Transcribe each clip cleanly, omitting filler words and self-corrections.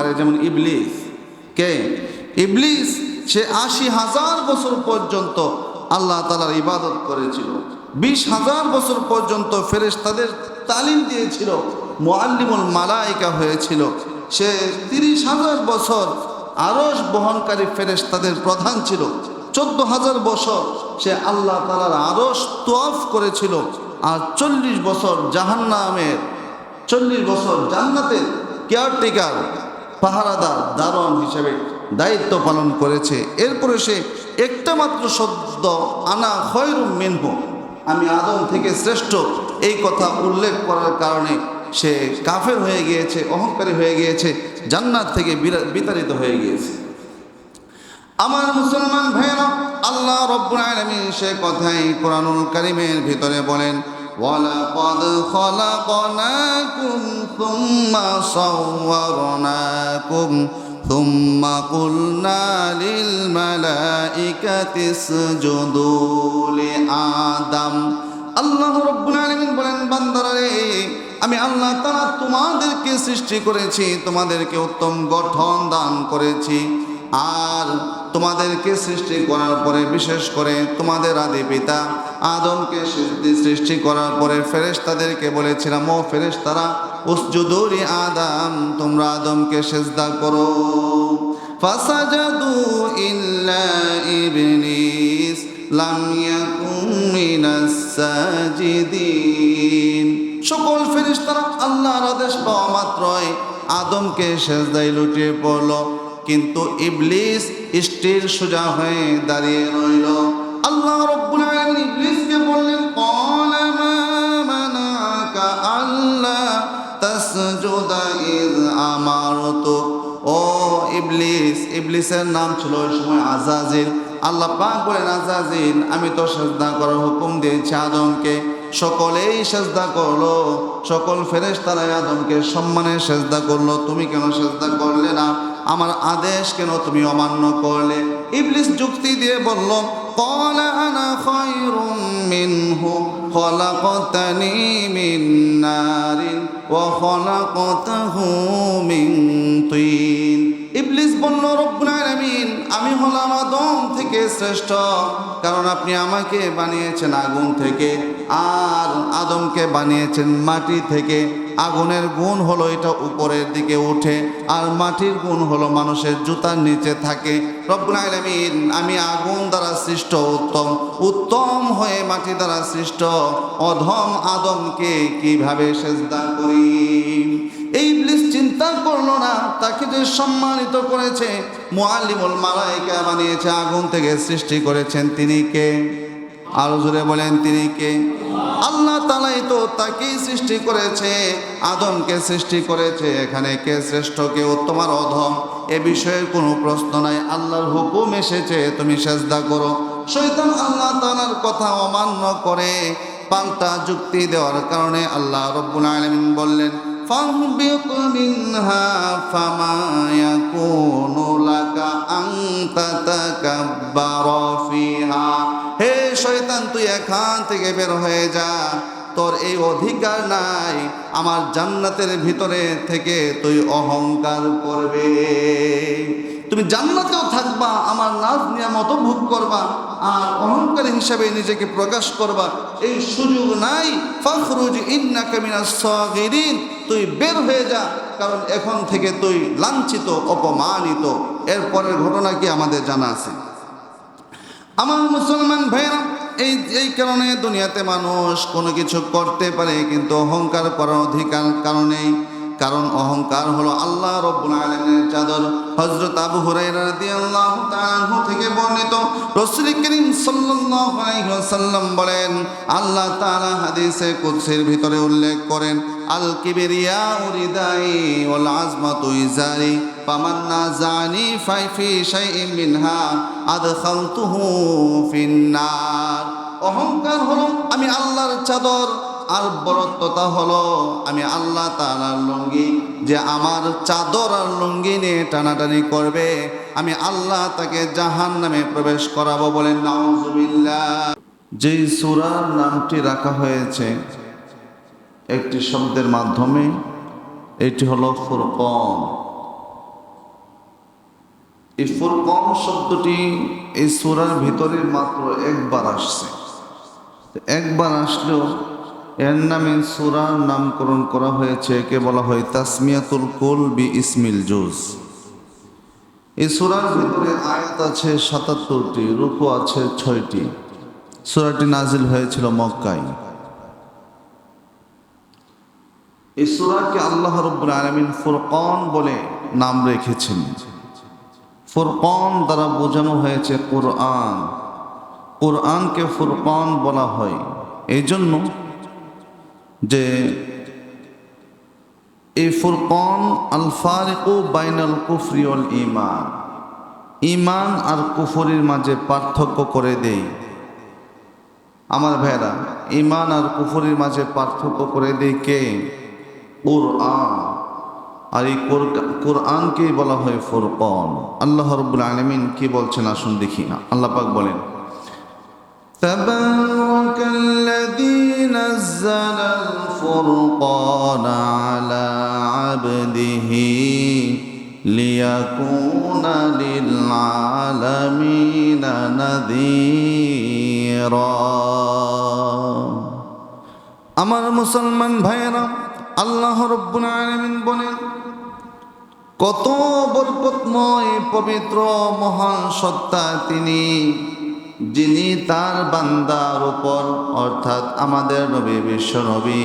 পারে। যেমন ইবলিস, কে? ইবলিস সে ৮০,০০০ বছর পর্যন্ত আল্লাহ তাআলার ইবাদত করেছিল, ২০,০০০ বছর পর্যন্ত ফেরেশতাদের তালিম দিয়েছিল, মুআল্লিমুল মালায়েকা হয়েছিল। সে ৩০,০০০ বছর আরশ বহনকারী ফেরেশতাদের প্রধান ছিল। ১৪,০০০ বছর সে আল্লাহ তাআলার আরশ তোয়াফ করেছিল। আর ৪০ বছর জাহান্নামের, ৪০ বছর জান্নাতের কেয়ারটেকার, পাহারাদার, দারোয়ান হিসেবে দায়িত্ব পালন করেছে। এরপরে সে একটা মাত্র শব্দ আনা খয়রুম মিনহু, আমি আদম থেকে শ্রেষ্ঠ, এই কথা উল্লেখ করার কারণে সে কাফের হয়ে গিয়েছে, অহংকারী হয়ে গিয়েছে, জান্নাত থেকে বিতাড়িত হয়ে গিয়েছে। আমার মুসলমান ভাইরা, আল্লাহ রাব্বুল আলামিন সে কথাই কোরআনুল কারীমের ভিতরে বলেন, ওয়ালাকাদ খলাকনাকুম সুম্মা সাওয়ারনাকুম সুম্মা কুলনা লিল মালাইকাতি ইসজুদু লিআদম। আল্লাহ রাব্বুল আলামিন বলেন, বান্দারা রে, আমি আল্লাহ তাআলা তোমাদেরকে সৃষ্টি করেছি, তোমাদেরকে উত্তম গঠন দান করেছি। আর তোমাদেরকে সৃষ্টি করার পরে, বিশেষ করে তোমাদের আদি পিতা আদমকে সৃষ্টি করার পরে ফেরেশতাদেরকে বলেছিলাম, ও ফেরেশতারা, উসজুদু লি আদম, তোমরা আদমকে সিজদা করো। ফাসাজাদু ইল্লা ইবলিস লাম ইয়াকুম মিনাস সাজিদিন। সকল ফেরেশতারা আল্লাহর আদেশ পাওয়া মাত্রই আদমকে সিজদায় লুটিয়ে পড়ল, কিন্তু ইবলিস স্থির সোজা হয়ে দাঁড়িয়ে রইল। আল্লাহ রাব্বুল আলামিন ইবলিসকে বললেন, ক্বালা মা মানাকা আল্লা তাসজুদা ইয আমারতুক। ও ইবলিস, ইবলিসের নাম ছিল ওই সময় আযাজিল। আল্লাহ পাক বলেন, আযাজিল, আমি তো সিজদা করার হুকুম দিয়েছি আদমকে। সকলেই সিজদা করলো, সকল ফেরেশতারা আদমকে সম্মানে সিজদা করলো, তুমি কেন সিজদা করলে না? আমার আদেশ কেন তুমি অমান্য করলে? ইবলিস যুক্তি দিয়ে বলল, ক্বালা আনা খায়রুম মিনহু খলাকতানি মিন নারিন ওয়া খলাকতাহু মিন তিন। ইবলিস বলল, রব্বুল আলামিন, আমি হলাম আদম থেকে শ্রেষ্ঠ, কারণ আপনি আমাকে বানিয়েছেন আগুন থেকে, আর আদমকে বানিয়েছেন মাটি থেকে। আগুনের গুণ হলো এটা উপরের দিকে ওঠে, আর মাটির গুণ হলো মানুষের জুতার নিচে থাকে। রব্বুল আলামিন, আমি আগুন দ্বারা সৃষ্ট উত্তম, উত্তম হয়ে মাটি দ্বারা সৃষ্ট অধম আদমকে কিভাবে সিজদা করি? এই ইবলিস চিন্তা করলো না, তাকে যে সম্মানিত করেছে, মুআল্লিমুল মালায়েকা বানিয়েছে, আগুন থেকে সৃষ্টি করেছেন, তিনি কে? আরো জোরে বলেন, তিনি কে? আল্লাহ তাআলাই তো তাকেই সৃষ্টি করেছে, আদমকে সৃষ্টি করেছে। এখানে কে শ্রেষ্ঠ, কে উত্তম আর অধম এ বিষয়ে কোনো প্রশ্ন নাই। আল্লাহর হুকুম এসেছে, তুমি সিজদা করো। শয়তান আল্লাহ তাআলার কথা অমান্য করে পাল্টা যুক্তি দেওয়ার কারণে আল্লাহ রাব্বুল আলামিন বললেন, ফাহবিত মিনহা ফামা ইয়াকুনু লাকা আন তাতাকাব্বারা ফিহা। হে শয়তান, তুই এখান থেকে বের হয়ে যা, তোর এই অধিকার নাই আমার জান্নাতের ভিতরে থেকে তুই অহংকার করবে। তুমি জান্নাতেও থাকবা, আমার নাজ নিয়ামত ভোগ করবা, আর অহংকারী হিসাবে নিজেকে প্রকাশ করবা, এই সুযোগ নাই। ফাখরুজ ইন্নাকা মিনাস সাগিরিন, তুই বের হয়ে যা, কারণ এখন থেকে তুই লাঞ্ছিত, অপমানিত। এরপরের ঘটনা কি আমাদের জানা আছে? আমার মুসলমান ভাইরা, এই কারণে দুনিয়াতে মানুষ কোনো কিছু করতে পারে, কিন্তু অহংকার করার অধিকার কারণেই। কারণ অহংকার হলো আল্লাহ রাব্বুল আলামিনের চাদর। হযরত আবু হুরায়রা রাদিয়াল্লাহু তাআলা আনহু থেকে বর্ণিত, রাসূল করিম সাল্লাল্লাহু আলাইহি ওয়াসাল্লাম বলেন, আল্লাহ তাআলা হাদিসে কুদসির ভিতরে উল্লেখ করেন, আল কিবরিয়াউ রিদাই ওয়াল আজমাতু ইজারি ফামান নাযানি ফাইফি শাইইন মিনহা আদখালতুহু ফিন্নার। অহংকার হলো আমি আল্লাহর চাদর, আর বরত্বতা হলো আমি আল্লাহ তাআলার লুঙ্গি। যে আমার চাদর আর লুঙ্গি নিয়ে টানাটানি করবে, আমি আল্লাহ তাকে জাহান্নামে প্রবেশ করাবো। বলেন নাউযুবিল্লাহ। যেই সূরার নামটি রাখা হয়েছে একটি শব্দের মাধ্যমে, এটি হলো ফুরকান। এই ফুরকান শব্দটি এই সূরার ভিতরে মাত্র একবার আসছে। একবার আসলেও এর নামে সূরার নামকরণ করা হয়েছে, একে বলা হয় তাসমিয়াতুল কুল বি ইসমিল জুজ। এই সূরার ভিতরে আয়াত আছে ৭৭টি, রুকু আছে ৬টি। সূরাটি নাজিল হয়েছিল মক্কায়। এই সূরাকে আল্লাহ রাব্বুল আলামিন ফুরকান বলে নাম রেখেছেন। ফুরকান দ্বারা বোঝানো হয়েছে কোরআন। কোরআনকে ফুরকান বলা হয় এই জন্য যে এই ফুরকান আল ফারিকু বাইনাল কুফরি ওয়াল ঈমান, ঈমান আর কুফরির মাঝে পার্থক্য করে দেয়। আমার ভাইরা, ঈমান আর কুফরির মাঝে পার্থক্য করে দেয় কে? কোরআন। আর এই কোরআনকেই বলা হয় ফুরকান। আল্লাহ রাব্বুল আলামিন কি বলছেন আসুন দেখি না। আল্লাহ পাক বলেন, তাবারাকাল্লাযী নাযালাল ফুরকান আলা আবদিহি লিয়াকুনা লিল আলামিনা নাযীরা। আমার মুসলমান ভাইয়েরা, আল্লাহ রাব্বুল আলামিন বলেন, কত বরকতময় পবিত্র মহান সত্তা তিনি, যিনি তার বান্দার উপর অর্থাৎ আমাদের নবী বিশ্ব নবী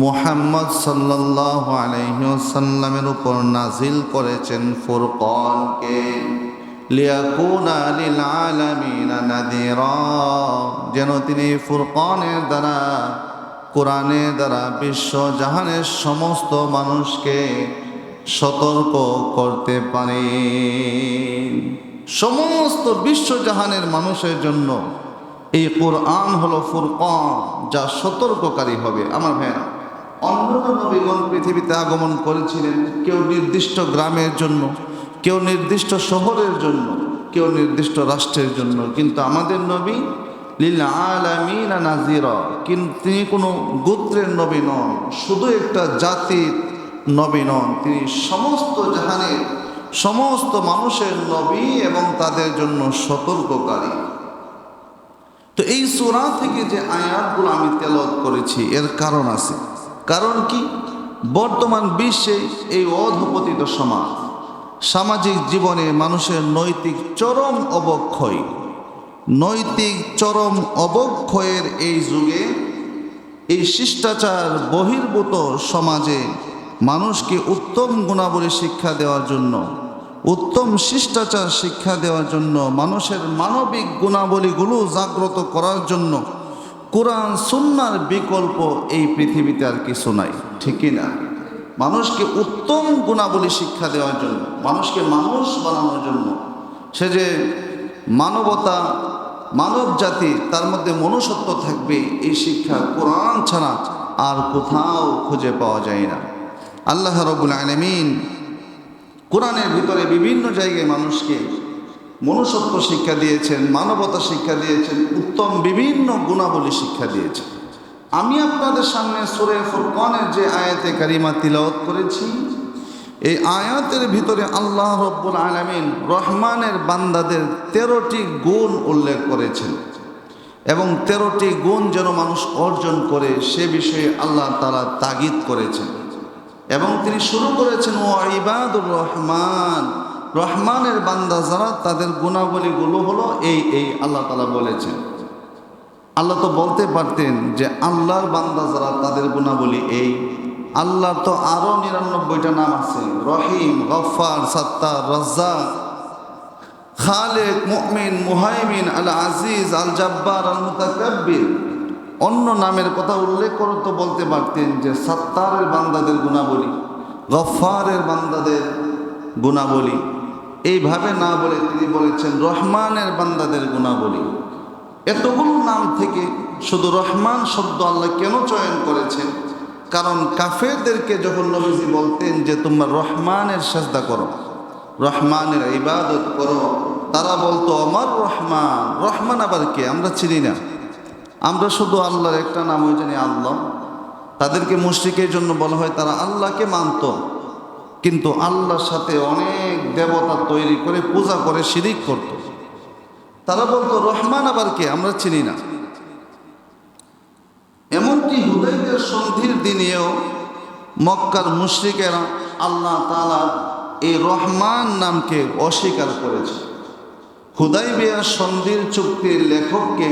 মুহাম্মদ সাল্লাল্লাহু আলাইহি ওয়াসাল্লামের উপর নাজিল করেছেন ফুরকানকে, লিয়াকুনা লিল আলামিনা নাযীরা, যেন তিনি ফুরকানের দ্বারা, কোরআনের দ্বারা বিশ্ব জাহানের সমস্ত মানুষকে সতর্ক করতে পারে। সমস্ত বিশ্বজাহানের মানুষের জন্য এই কোরআন হলো ফুরকান, যা সতর্ককারী হবে। আমার ভাইরা, অন্যান্য নবীগণ পৃথিবীতে আগমন করেছিলেন, কেউ নির্দিষ্ট গ্রামের জন্য, কেউ নির্দিষ্ট শহরের জন্য, কেউ নির্দিষ্ট রাষ্ট্রের জন্য, কিন্তু আমাদের নবী লিল আলামিনা নাযীরা, কিন্তু তিনি কোনো গোত্রের নবী নন, শুধু একটা জাতির নবী নন, তিনি সমস্ত জাহানের সমস্ত মানুষের নবী এবং তাদের জন্য সতর্ককারী। তো এই সূরা থেকে যে আয়াতগুলো আমি তেলাওয়াত করেছি এর কারণ আছে। কারণ কি? বর্তমান বিশ্বে এই অধঃপতিত সমাজ, সামাজিক জীবনে মানুষের নৈতিক চরম অবক্ষয়, নৈতিক চরম অবক্ষয়ের এই যুগে এই শিষ্টাচার বহির্ভূত সমাজে মানুষকে উত্তম গুণাবলী শিক্ষা দেওয়ার জন্য, উত্তম শিষ্টাচার শিক্ষা দেওয়ার জন্য, মানুষের মানবিক গুণাবলীগুলো জাগ্রত করার জন্য কোরআন সুন্নাহর বিকল্প এই পৃথিবীতে আর কিছু নাই, ঠিক না? মানুষকে উত্তম গুণাবলী শিক্ষা দেওয়ার জন্য, মানুষকে মানুষ বানানোর জন্য, সে যে মানবতা, মানব জাতি, তার মধ্যে মনুষ্যত্ব থাকবে, এই শিক্ষা কোরআন ছাড়া আর কোথাও খুঁজে পাওয়া যায় না। আল্লাহ রাব্বুল আলামিন কোরআনের ভিতরে বিভিন্ন জায়গায় মানুষকে মনুষ্যত্ব শিক্ষা দিয়েছেন, মানবতা শিক্ষা দিয়েছেন, উত্তম বিভিন্ন গুণাবলী শিক্ষা দিয়েছেন। আমি আপনাদের সামনে সূরা ফুরকানের যে আয়াতে কারিমা তিলাওয়াত করেছি, এই আয়াতের ভিতরে আল্লাহ রাব্বুল আলামিন রহমানের বান্দাদের 13টি গুণ উল্লেখ করেছেন এবং 13টি গুণ যেন মানুষ অর্জন করে সে বিষয়ে আল্লাহ তাআলা তাগিদ করেছেন। এবং তিনি শুরু করেছেন ওয়া ইবাদুর রহমান, রহমানের বান্দা যারা তাদের গুণাবলীগুলো হলো এই এই আল্লাহ তাআলা বলেছেন। আল্লাহ তো বলতে পারতেন যে আল্লাহর বান্দা যারা তাদের গুণাবলী এই। আল্লাহর তো আরও 99টা নাম আছে, রহিম, গফফার, সাত্তার, রাজ্জাক, খালেক, মুমিন, মুহাইমিন, আল আজিজ, আল জাব্বার, আল মুতাকাব্বির। অন্য নামের কথা উল্লেখ করে তো বলতে পারতেন যে সাত্তারের বান্দাদের গুণাবলী, গফফারের বান্দাদের গুণাবলী, এইভাবে না বলে তিনি বলেছেন রহমানের বান্দাদের গুণাবলী। এতগুলো নাম থেকে শুধু রহমান শব্দ আল্লাহ কেন চয়ন করেছেন? কারণ কাফেরদেরকে যখন নবীজি বলতেন যে তোমরা রহমানের সাজদা করো, রহমানের ইবাদত করো, তারা বলতো আমার রহমান। রহমান আবার কে? আমরা চিনি না, আমরা শুধু আল্লাহর একটা নাম ওই জানি আল্লাহ। তাদেরকে মুশরিকের জন্য বলা হয় তারা আল্লাহকে মানত, কিন্তু আল্লাহর সাথে অনেক দেবতা তৈরি করে পূজা করে শিরিক করত। তারা বলতো রহমান আবার কে, আমরা চিনি না। এমনকি হুদাইবিয়ার সন্ধির দিনেও মক্কার মুশরিকেরা আল্লাহ তাআলা এই রহমান নামকে অস্বীকার করেছে। হুদাইবিয়ার সন্ধির চুক্তির লেখককে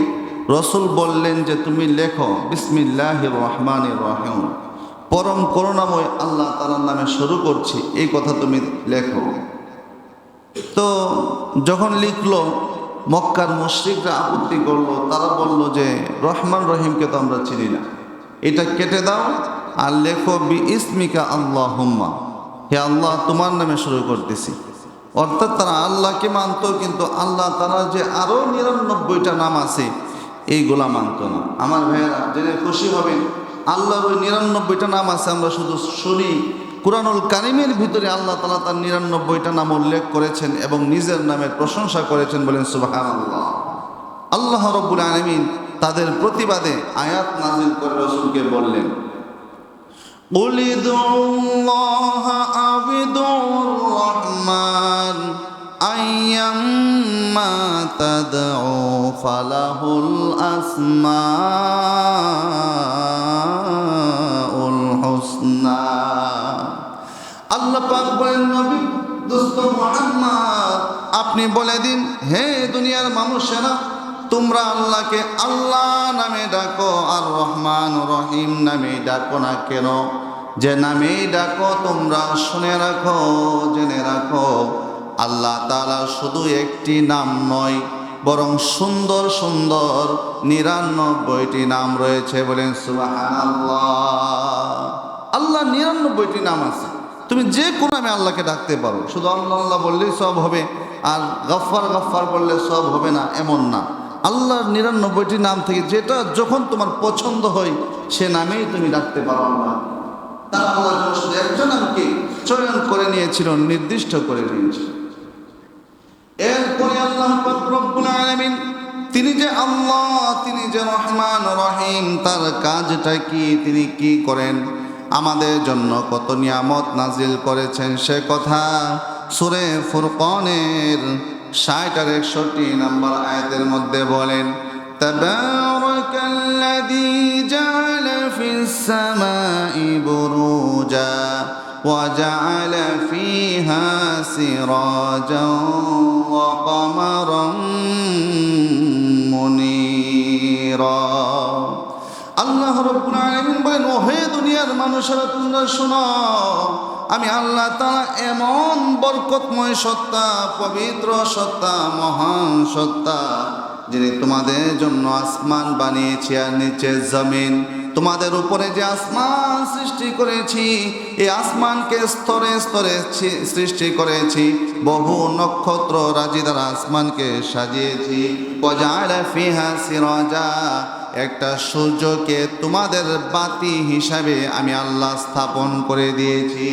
রসুল বললেন যে তুমি লেখো বিসমিল্লাহির রহমানির রহিম, পরম করুণাময় আল্লাহ তাআলার নামে শুরু করছি, এই কথা তুমি লেখো। তো যখন লিখলো মক্কার মুশরিকরা আপত্তি করলো, তারা বলল যে রহমান রহিমকে তো আমরা চিনি না, এটা কেটে দাও আর লেখো বি ইসমিকা আল্লাহুম্মা, হে আল্লাহ তোমার নামে শুরু করতেছি। অর্থাৎ তারা আল্লাহকে মানত, কিন্তু আল্লাহ তাআলা যে আরও ৯৯টা নাম আছে এইগুলা মানত না। আমার ভাইয়েরা জেনে খুশি হবেন, আল্লাহর ওই ৯৯টা নাম আছে, আমরা শুধু শুনি। কুরআনুল কারীমের ভিতরে আল্লাহ তাআলা তার ৯৯টা নাম উল্লেখ করেছেন এবং নিজের নামের প্রশংসা করেছেন, বলেন সুবহানাল্লাহ। আল্লাহ রাব্বুল আলামিন তাদের প্রতিবাদে আয়াত নাযিল করে রাসূলকে বললেন, কুল ইদউল্লাহা আও ইদউর রহমান আইয়াম্মা তাদউ ফালাহুল আসমাউল হুসনা। আল্লাহ পাক বলেন, নবী দোস্ত মুহাম্মদ আপনি বলে দিন, হে দুনিয়ার মানুষেরা, তোমরা আল্লাহকে আল্লাহ নামে ডাকো আর রহমান রহিম নামে ডাকো না কেন? যে নামেই ডাকো তোমরা শুনে রাখো, জেনে রাখো, আল্লাহ তাআলা শুধু একটি নাম নয়, বরং সুন্দর সুন্দর ৯৯টি নাম রয়েছে, বলেন সুবহানাল্লাহ। আল্লাহ ৯৯টি নাম আছে, তুমি যে কোনো নামে আল্লাহকে ডাকতে পারো। শুধু আল্লাহ আল্লাহ বললেই সব হবে আর গফফার গফফার বললে সব হবে না, এমন না। আল্লাহর ৯৯টি নাম থেকে যেটা যখন তোমার পছন্দ হয় সে নামেই তুমি ডাকতে পারো আল্লাহ। তারা আল্লাহ শুধু একজন নামকে চয়ন করে নিয়েছিল, নির্দিষ্ট করে নিয়েছিল। এরপরে আল্লাহ পাক রব্বুল আলামিন তিনি যে আল্লাহ, তিনি যে রহমান রহিম, তার কাজটা কি, তিনি কি করেন, আমাদের জন্য কত নিয়ামত নাজিল করেছেন সে কথা সূরা ফুরকানের ৬০ আর ৬১ নম্বর আয়াতের মধ্যে বলেন, তাবারাকাল্লাযী জাআলা ফিস সামাই বুরুজা ওয়া জাআলা ফিহা সিরাজাও ওয়া কমারাম মুনীরা। আল্লাহ রাব্বুল আলামিন বলেন, ও হে দুনিয়ার মানুষেরা তোমরা শোনো, আমি আল্লাহ তাআলা এমন বরকতময় সত্তা, পবিত্র সত্তা, মহান সত্তা, যিনি তোমাদের জন্য আসমান বানিয়েছি আর নিচে জমিন। তোমাদের উপরে যে আসমান সৃষ্টি করেছি, এই আসমানকে স্তরে স্তরে সৃষ্টি করেছি, বহু নক্ষত্র রাজি দ্বারা আসমানকে সাজিয়েছি। ওয়াজআলা ফিহা সিরাজা, একটা সূর্যকে তোমাদের বাতি হিসাবে আমি আল্লাহ স্থাপন করে দিয়েছি।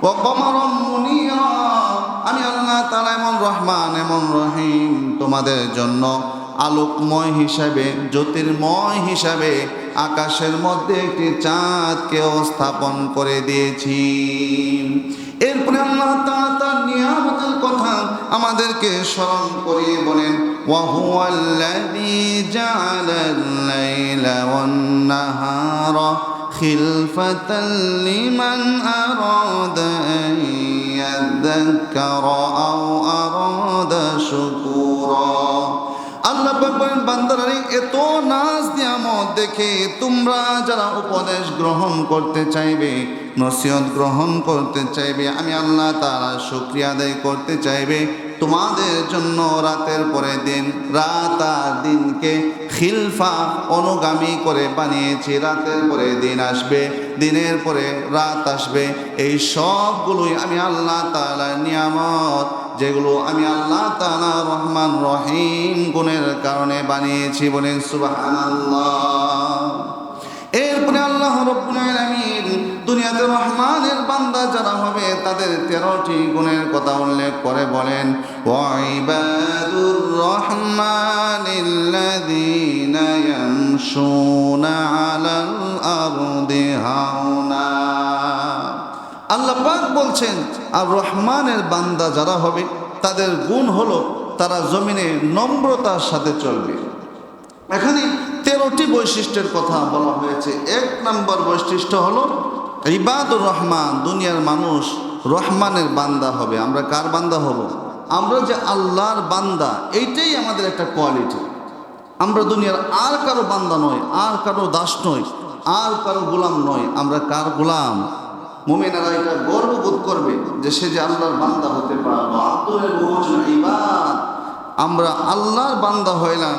ও কমারম মুনিরা, আমি আল্লাহ তাআলা এমন রহমান এমন রহিম তোমাদের জন্য আলোকময় হিসাবে, জ্যোতির্ময় হিসাবে আকাশের মধ্যে একটি চাঁদকেও স্থাপন করে দিয়েছি। এরপরে আল্লাহ তাআলা তার নিয়ামতের কথা আমাদেরকে স্মরণ করিয়ে বলেন, ওয়া হুয়াল্লাযী জাআলাল লাইলা ওয়ান নাহারা খিলফাতাল লিমান আরাদা আন ইয়াযাক্কারা আও আরাদা শুকুরা। আল্লাহ পাক বলেন, বান্দারা এত নাজ নিয়ামত দেখে তোমরা যারা উপদেশ গ্রহণ করতে চাইবে, নসিহত গ্রহণ করতে চাইবে, আমি আল্লাহ তাআলা শুকরিয়া আদায় করতে চাইবে, তোমাদের জন্য রাতের পরে দিন, রাত আর দিনকে খিলফা অনুগামী করে বানিয়েছি। রাতের পরে দিন আসবে, দিনের পরে রাত আসবে, এই সবগুলোই আমি আল্লাহ তাআলার নিয়ামত, যেগুলো আমি আল্লাহ তাআলা রহমান রহিম গুণের কারণে বানিয়েছি, বলেন সুবহানাল্লাহ। এরপরে আল্লাহ রাব্বুল আলামিন দুনিয়াতে রহমানের বান্দা যারা হবে তাদের 13টি গুণের কথা উল্লেখ করে বলেন, ওয়া ইবাদুর রহমানিল্লাযীনা ইয়ামশুনা আলাল আরদি হাওনা। আল্লাহ পাক বলছেন আর রহমানের বান্দা যারা হবে তাদের গুণ হলো তারা জমিনে নম্রতার সাথে চলবে। এখানে 13টি বৈশিষ্ট্যের কথা বলা হয়েছে। 1 নম্বর বৈশিষ্ট্য হলো ইবাদুর রহমান, দুনিয়ার মানুষ রহমানের বান্দা হবে। আমরা কার বান্দা হব? আমরা যে আল্লাহর বান্দা, এইটাই আমাদের একটা কোয়ালিটি। আমরা দুনিয়ার আর কারো বান্দা নয়, আর কারো দাস নয়, আর কারো গোলাম নয়। আমরা কার গোলাম? মুমিনেরা এটা গর্ববোধ করবে যে সে যে আল্লাহর বান্দা হতে পারবে। আমরা আল্লাহর বান্দা হইলাম,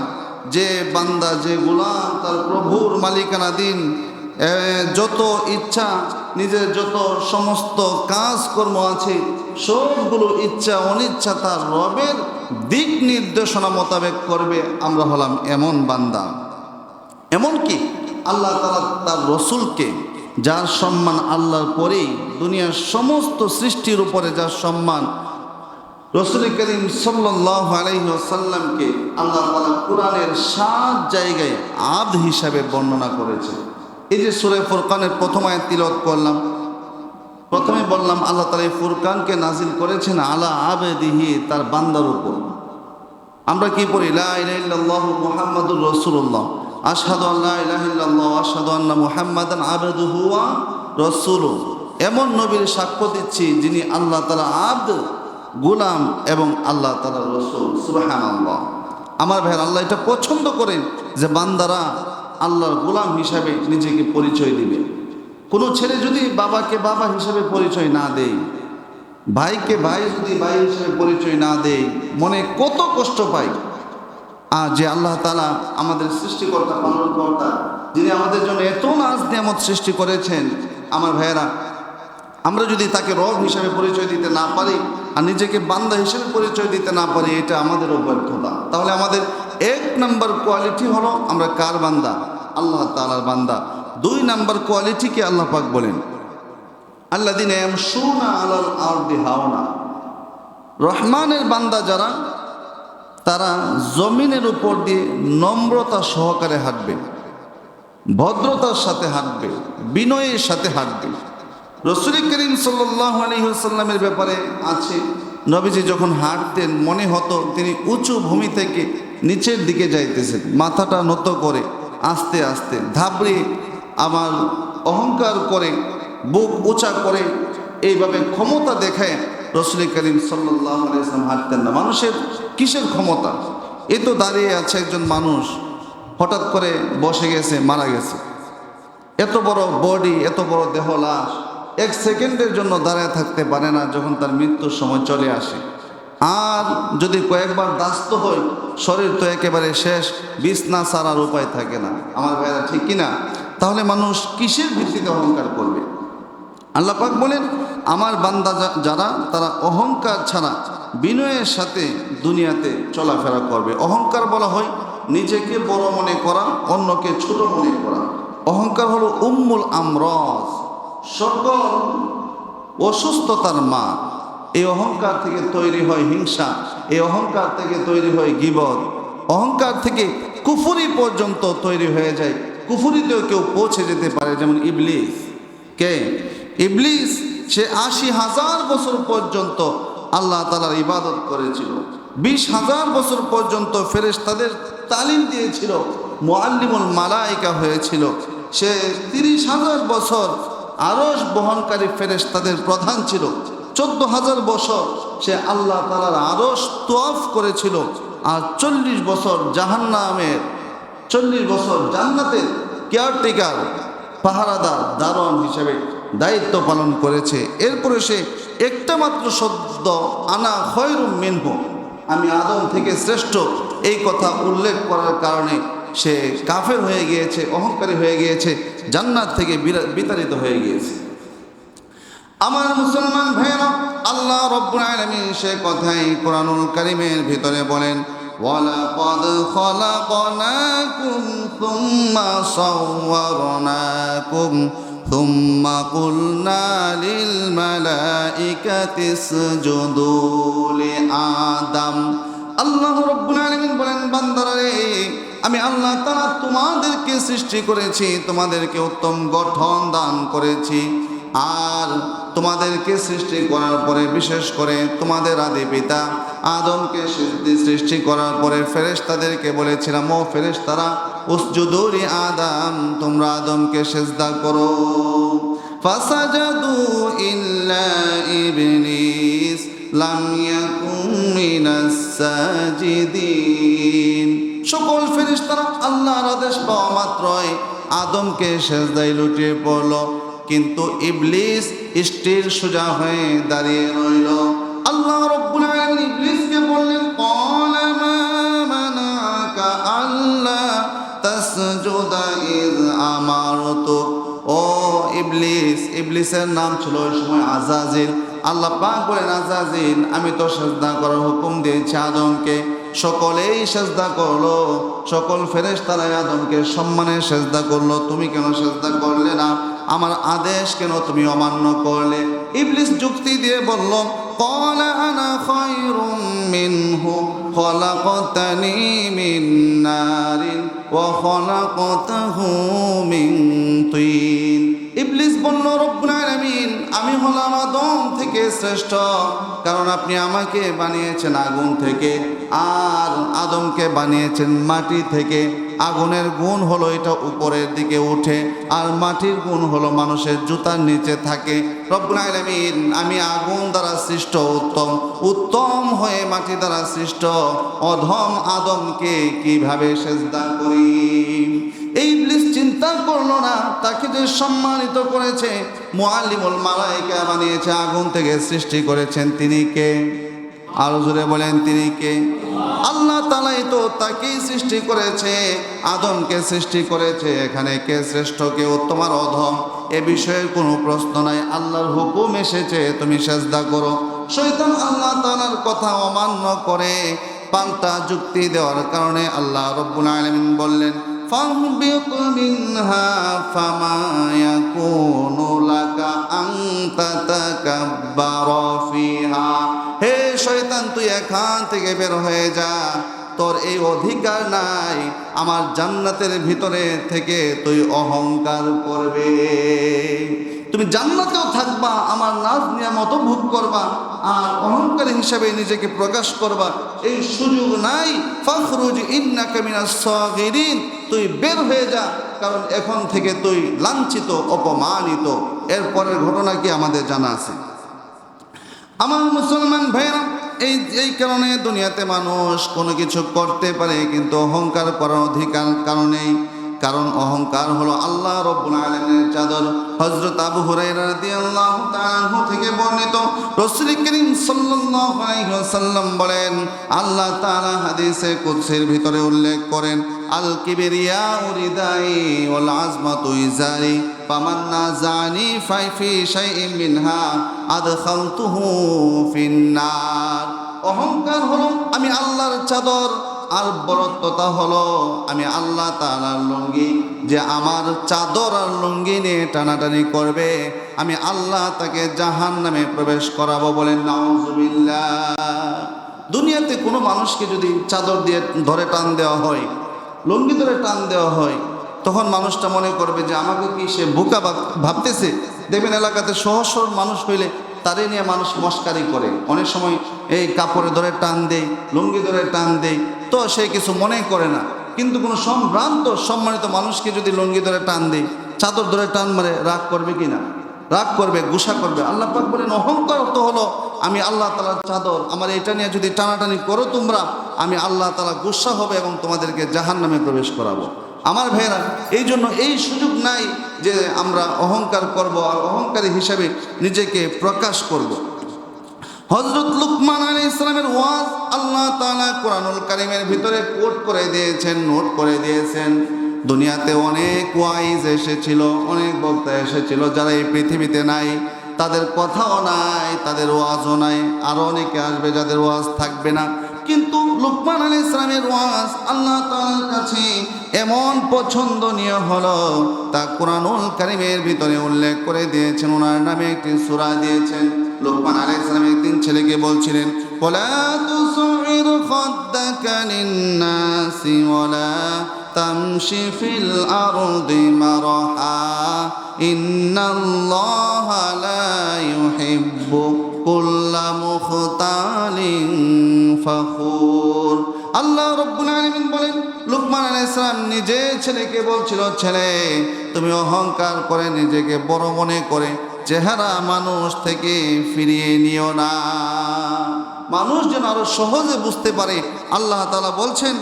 যে বান্দা, যে গোলাম তার প্রভুর মালিকানাধীন, যত ইচ্ছা, নিজের যত সমস্ত কাজকর্ম আছে সবগুলো ইচ্ছা অনিচ্ছা তার রবের দিক নির্দেশনা মোতাবেক করবে। আমরা হলাম এমন বান্দা। এমনকি আল্লাহ তাআলা তার রসুলকে, যার সম্মান আল্লাহর পরেই দুনিয়ার সমস্ত সৃষ্টির উপরে যার সম্মান, রসুল করিম সাল্লাল্লাহু আলাইহি ওয়াসাল্লামকে আল্লাহ তাআলা কোরআনের 7 জায়গায় আব্দ হিসাবে বর্ণনা করেছে। এই যে সূরা ফুরকানের প্রথম আয়াত তিলাওয়াত করলাম, প্রথমে বললাম আল্লাহ তাআলা এই ফুরকানকে নাজিল করেছেন আলা আবদিহি, তার বান্দার উপর। আমরা কি পড়ি? লা ইলাহা ইল্লাল্লাহু মুহাম্মাদুর রাসূলুল্লাহ, আশহাদু আল্লা ইলাহা ইল্লাল্লাহ ওয়া আশহাদু আন্না মুহাম্মাদান আবদুহু ওয়া রাসূলুহু। এমন নবীর সাক্ষ্য দিচ্ছি যিনি আল্লাহ তাআলা আব্দ, গোলাম এবং আল্লাহ তাআলা রাসূল। সুবহানাল্লাহ। আমার ভাই, আল্লাহ এটা পছন্দ করেন যে বান্দারা আল্লাহর গোলাম হিসাবে নিজেকে পরিচয় দিবে। কোনো ছেলে যদি বাবাকে বাবা হিসাবে পরিচয় না দেয়, ভাইকে ভাই যদি ভাই হিসেবে পরিচয় না দেয়, মনে কত কষ্ট পায়। আর যে আল্লাহ তাআলা আমাদের সৃষ্টিকর্তা, পালনকর্তা, যিনি আমাদের জন্য এত নাজ নিয়ামত সৃষ্টি করেছেন, আমার ভাইয়েরা, আমরা যদি তাকে রব হিসাবে পরিচয় দিতে না পারি আর নিজেকে বান্দা হিসেবে পরিচয় দিতে না পারি, এটা আমাদেরও ব্যর্থতা। তাহলে আমাদের 1 নম্বর কোয়ালিটি হলো আমরা কার বান্দা? আল্লাহ তাআলার বান্দা। 2 নম্বর কোয়ালিটিকে আল্লাহ পাক বলেন আল্লাযীনা ইয়ামশুনা আলাল আরদি হাওনা। রহমানের বান্দা যারা, তারা জমিনের উপর দিয়ে নম্রতা সহকারে হাঁটবে, ভদ্রতার সাথে হাঁটবে, বিনয়ের সাথে হাঁটবে। রাসূল করিম সাল্লাল্লাহু আলাইহি ওয়াসাল্লামের ব্যাপারে আছে, নবীজি যখন হাঁটতেন মনে হতো তিনি উঁচু ভূমি থেকে নিচের দিকে যাইতেছেন, মাথাটা নত করে আস্তে আস্তে ধাবড়ে, আমার অহংকার করে, বুক উঁচা করে, এইভাবে ক্ষমতা দেখায় রাসূল করিম সাল্লাল্লাহু আলাইহি ওয়াসাল্লাম হাঁটতেন না। মানুষের কিসের ক্ষমতা? এ তো দাঁড়িয়ে আছে একজন মানুষ, হঠাৎ করে বসে গেছে, মারা গেছে। এত বড় বডি, এত বড় দেহ, লাশ 1 সেকেন্ডের জন্য দাঁড়ায় থাকতে পারে না যখন তার মৃত্যুর সময় চলে আসে। আর যদি কয়েকবার দাস্ত হয়, শরীর তো একেবারে শেষ, বিছনা ছাড়ার উপায় থাকে না। আমার ভাইরা, ঠিক কিনা? তাহলে মানুষ কিসের ভিত্তিতে অহংকার করবে? আল্লাহ পাক বলেন আমার বান্দা যারা, তারা অহংকার ছাড়া বিনয়ের সাথে দুনিয়াতে চলাফেরা করবে। অহংকার বলা হয় নিজেকে বড় মনে করা, অন্যকে ছোট মনে করা। অহংকার হলো উম্মুল আমরাজ, সকল অসুস্থতার মা। এই অহংকার থেকে তৈরি হয় হিংসা, এই অহংকার থেকে তৈরি হয় গীবত, অহংকার থেকে কুফরি পর্যন্ত তৈরি হয়ে যায়। কুফরিতেও কেউ পৌঁছে যেতে পারে, যেমন ইবলিস। কে? ইবলিস। সে ৮০,০০০ বছর পর্যন্ত আল্লাহ তাআলার ইবাদত করেছিল, ২০,০০০ বছর পর্যন্ত ফেরেশতাদের তালিম দিয়েছিল, মুআল্লিমুল মালায়েকা হয়েছিল। সে ৩০,০০০ বছর আরশ বহনকারী ফেরেশতাদের প্রধান ছিল। ১৪,০০০ বছর সে আল্লাহ তাআলার আরশ তওয়াফ করেছিল। আর ৪০ বছর জাহান্নামের, ৪০ বছর জান্নাতের কেয়ারটেকার, পাহারাদার, দারোয়ান হিসেবে দায়িত্ব পালন করেছে। এরপরে সে একটা মাত্র শব্দ আনা খয়রুম মিনহু, আমি আদম থেকে শ্রেষ্ঠ, এই কথা উল্লেখ করার কারণে সে কাফের হয়ে গিয়েছে, অহংকারী হয়ে গিয়েছে, জান্নাত থেকে বিতাড়িত হয়ে গিয়েছে। আমার মুসলমান ভাইরা, আল্লাহ রব্বুল আলামিন সে কথাই কোরআনুল কারীমের ভিতরে বলেন, ওয়ালাকাদ খলাকনাকুম সুম্মা সাওয়ারনাকুম সুম্মা কুলনা লিল মালাইকাতি ইসজুদু লিআদম। আল্লাহ রব্বুল আলামিন বলেন, বান্দারা রে, আমি আল্লাহ তাআলা তোমাদেরকে সৃষ্টি করেছি, তোমাদেরকে উত্তম গঠন দান করেছি। আর তোমাদেরকে সৃষ্টি করার পরে, বিশেষ করে তোমাদের আদি পিতা আদমকে সৃষ্টি করার পরে ফেরেশতাদেরকে বলেছিলাম, ও ফেরেশতারা, উসজুদু লি আদম, তোমরা আদমকে সিজদা করো। ফাসাজাদু ইল্লা ইবলিস লাম ইয়াকুম মিনাস সাজিদিন। সকল ফেরেশতারা আল্লাহর আদেশ পাওয়া মাত্রই আদমকে সিজদায় লুটিয়ে পড়ল, কিন্তু ইবলিস স্থির সোজা হয়ে দাঁড়িয়ে রইল। আল্লাহ রাব্বুল আলামিন ইবলিসকে বললেন, ক্বালা মা মানাকা আল্লা তাসজুদা ইয আমারতুক। ও ইবলিস, ইবলিসের নাম ছিল ওই সময় আজাজিল। আল্লাহ পাক বলেন, আজাজিল, আমি তো সিজদা করার হুকুম দিয়েছি আদমকে। সকলেই সিজদা করলো, সকল ফেরেশতারা আদমকে সম্মানে সিজদা করলো, তুমি কেন সিজদা করলে না? আমার আদেশ কেন তুমি অমান্য করলে? ইবলিস যুক্তি দিয়ে বলল, ক্বালা আনা খায়রুম মিনহু খলাকতানি মিন নারিন ওয়া খলাকতাহু মিন তিন। ইবলিস বলল, রব্বুল আলামিন, আমি হলাম আদম থেকে শ্রেষ্ঠ, কারণ আপনি আমাকে বানিয়েছেন আগুন থেকে, আর আদমকে বানিয়েছেন মাটি থেকে। আগুনের গুণ হলো এটা উপরের দিকে উঠে, আর মাটির গুণ হলো মানুষের জুতার নিচে থাকে। রব্বুল আলামিন, আমি আগুন দ্বারা সৃষ্ট উত্তম, উত্তম হয়ে মাটি দ্বারা সৃষ্ট অধম আদমকে কিভাবে সিজদা করি? এই ইবলিস চিন্তা করলো না, তাকে যে সম্মানিত করেছে, মুআল্লিমুল মালায়েকা বানিয়েছে, আগুন থেকে সৃষ্টি করেছেন, তিনি কে? আরো জোরে বলেন, তিনি কে? আল্লাহ তাআলাই তো তাকেই সৃষ্টি করেছে, আদমকে সৃষ্টি করেছে। এখানে কে শ্রেষ্ঠ, কে উত্তম আর অধম এ বিষয়ে কোনো প্রশ্ন নাই। আল্লাহর হুকুম এসেছে, তুমি সিজদা করো। শয়তান আল্লাহ তাআলার কথা অমান্য করে পাল্টা যুক্তি দেওয়ার কারণে আল্লাহ রাব্বুল আলামিন বললেন, ফাহবিত মিনহা ফামা ইয়াকুনু লাকা আন তাতাকাব্বারা ফিহা। হে শয়তান, তুই এখান থেকে বের হয়ে যা, তোর এই অধিকার নাই আমার জান্নাতের ভিতরে থেকে তুই অহংকার করবে। তুমি জান্নাতেও থাকবা, আমার নাজ নিয়ামত ভোগ করবা, আর অহংকারী হিসাবে নিজেকে প্রকাশ করবা, এই সুযোগ নাই। ফাখরুজ ইন্নাকা মিনাস সাগিরিন, তুই বের হয়ে যা, কারণ এখন থেকে তুই লাঞ্ছিত, অপমানিত। এরপরের ঘটনা কি আমাদের জানা আছে? আমার মুসলমান ভাইরা, এই কারণে দুনিয়াতে মানুষ কোনো কিছু করতে পারে, কিন্তু অহংকার করার অধিকার কারণেই। কারণ অহংকার হলো আল্লাহ রাব্বুল আলামিনের চাদর। হযরত আবু হুরায়রা রাদিয়াল্লাহু তাআলা আনহু থেকে বর্ণিত, রাসূল করিম সাল্লাল্লাহু আলাইহি ওয়াসাল্লাম বলেন, আল্লাহ তাআলা হাদিসে কুদসির ভিতরে উল্লেখ করেন, আল কিবরিয়াউ রিদাই ওয়াল আজমাতু ইজারি ফামান নাযানি ফাইফি শাইইন মিনহা আদখালতুহু ফিন্নার। অহংকার হলো আমি আল্লাহর চাদর, আর বরত্বতা হলো আমি আল্লাহ তাআলার লুঙ্গি। যে আমার চাদর আর লুঙ্গি নিয়ে টানাটানি করবে, আমি আল্লাহ তাকে জাহান্নামে প্রবেশ করাবো। বলেন নাউজুবিল্লাহ। দুনিয়াতে কোনো মানুষকে যদি চাদর দিয়ে ধরে টান দেওয়া হয়, লুঙ্গি ধরে টান দেওয়া হয়, তখন মানুষটা মনে করবে যে আমাকে কি সে বোকা ভাবতেছে। দেখবেন এলাকাতে সহজ সরল মানুষ হইলে তারে নিয়ে মানুষ মস্কারি করে, অনেক সময় এই কাপড়ে ধরে টান দেয়, লুঙ্গি ধরে টান দেয়, তো সে কিছু মনে করে না। কিন্তু কোনো সম্ভ্রান্ত সম্মানিত মানুষকে যদি লুঙ্গি ধরে টান দেয়, চাদর ধরে টান মারে, রাগ করবে কি না? রাগ করবে, গুসা করবে। আল্লাহ পাক বলেন, অহংকার তো হলো আমি আল্লাহ তাআলার চাদর, আমার এটা নিয়ে যদি টানাটানি করো তোমরা, আমি আল্লাহ তাআলা গুসা হবে এবং তোমাদেরকে জাহান্নামে প্রবেশ করাবো। আমার ভাইয়েরা, এই জন্য এই সুযোগ নাই যে আমরা অহংকার করব আর অহংকারী হিসাবে নিজেকে প্রকাশ করব। হযরত লুকমান আলাইহিস সালামের ওয়াজ আল্লাহ তাআলা কোরআনুল কারীমের ভিতরে কোট করে দিয়েছেন, নোট করে দিয়েছেন। দুনিয়াতে অনেক ওয়াইজ এসেছিল, অনেক বক্তা এসেছিল, যারা এই পৃথিবীতে নাই, তাদের কথাও নাই, তাদের ওয়াজও নাই। আরও অনেকে আসবে যাদের ওয়াজ থাকবে না। কিন্তু লুকমান আলাইহিস সালামের ওয়াজ আল্লাহ তাআলার কাছে এমন পছন্দনীয় হলো, তা কোরআনুল কারীমের ভিতরে উল্লেখ করে দিয়েছেন। ওনার নামে একটি সূরা দিয়েছেন। লুকমান আলাইহিস সালাম একদিন ছেলেকে বলছিলেন, ওয়ালা তুসইর খাদ্দাকা লিন-নাসি ওয়ালা তামশি ফিল আরদি মারহা ইন্নাল্লাহা লা ইউহিব্বু কুল্লা মুখতালিন ফখুর। আল্লাহ রাব্বুল আলামিন বলেন, লুকমান আলাইহিস সালাম নিজে ছেলেকে বলছিল, ছেলে তুমি অহংকার করে নিজেকে বড় মনে করে চেহারা মানুষ থেকে ফিরিয়ে নিও না। মানুষ যেন আরো সহজে বুঝতে পারে। আল্লাহ তাআলা বলছেন